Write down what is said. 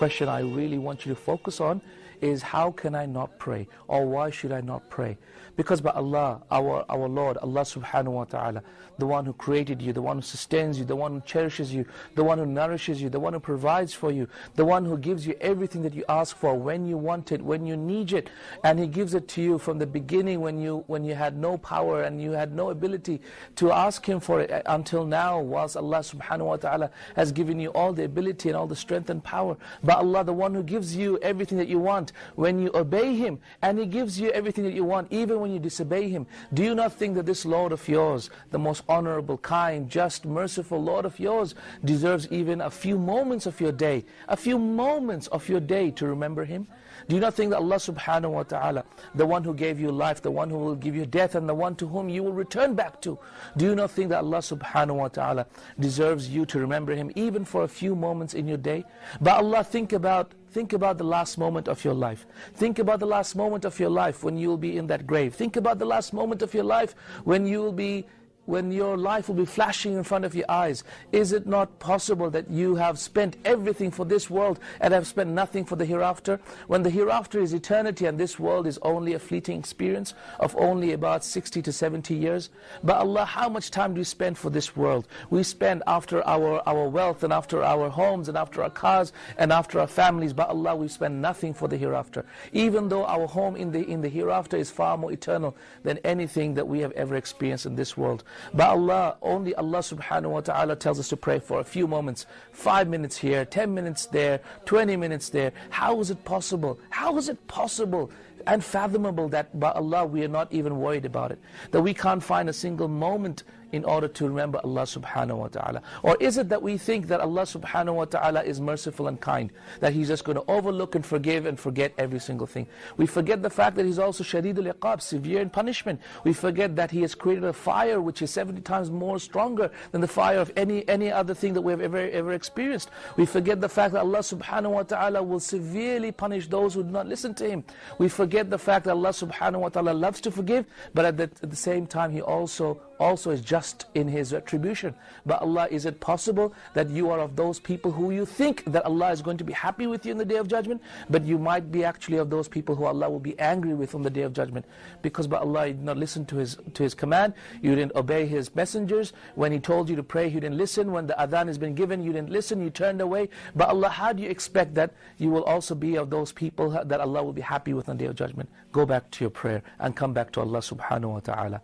question I really want you to focus on is, how can I not pray? Or why should I not pray? Because by Allah, our Lord, Allah subhanahu wa ta'ala, the one who created you, the one who sustains you, the one who cherishes you, the one who nourishes you, the one who provides for you, the one who gives you everything that you ask for when you want it, when you need it, and He gives it to you from the beginning when you had no power and you had no ability to ask Him for it until now, whilst Allah subhanahu wa ta'ala has given you all the ability and all the strength and power. But Allah, the one who gives you everything that you want when you obey Him, and He gives you everything that you want even when you disobey Him. Do you not think that this Lord of yours, the most honorable, kind, just, merciful Lord of yours, deserves even a few moments of your day, a few moments of your day to remember Him? Do you not think that Allah subhanahu wa ta'ala, the one who gave you life, the one who will give you death, and the one to whom you will return back to, do you not think that Allah subhanahu wa ta'ala deserves you to remember Him even for a few moments in your day? But Allah, think about the last moment of your life. Think about the last moment of your life when you will be in that grave. Think about the last moment of your life when your life will be flashing in front of your eyes. Is it not possible that you have spent everything for this world and have spent nothing for the hereafter? When the hereafter is eternity and this world is only a fleeting experience of only about 60 to 70 years. But Allah, how much time do we spend for this world? We spend after our wealth and after our homes and after our cars and after our families. But Allah, we spend nothing for the hereafter. Even though our home in the hereafter is far more eternal than anything that we have ever experienced in this world. But Allah, only Allah subhanahu wa ta'ala tells us to pray for a few moments, 5 minutes here, 10 minutes there, 20 minutes there. How is it possible? How is it possible and fathomable that by Allah we are not even worried about it? That we can't find a single moment in order to remember Allah subhanahu wa ta'ala? Or is it that we think that Allah subhanahu wa ta'ala is merciful and kind, that He's just going to overlook and forgive and forget every single thing? We forget the fact that He's also shadidul iqab, severe in punishment. We forget that He has created a fire which is 70 times more stronger than the fire of any other thing that we have ever experienced. We forget the fact that Allah subhanahu wa ta'ala will severely punish those who do not listen to Him. We forget the fact that Allah subhanahu wa ta'ala loves to forgive, but at the same time He also is just in His retribution. But Allah, is it possible that you are of those people who you think that Allah is going to be happy with you in the Day of Judgment, but you might be actually of those people who Allah will be angry with on the Day of Judgment? Because by Allah, you did not listen to His command, you didn't obey His messengers. When He told you to pray, you didn't listen. When the adhan has been given, you didn't listen, you turned away. But Allah, how do you expect that you will also be of those people that Allah will be happy with on the Day of Judgment? Go back to your prayer and come back to Allah subhanahu wa ta'ala.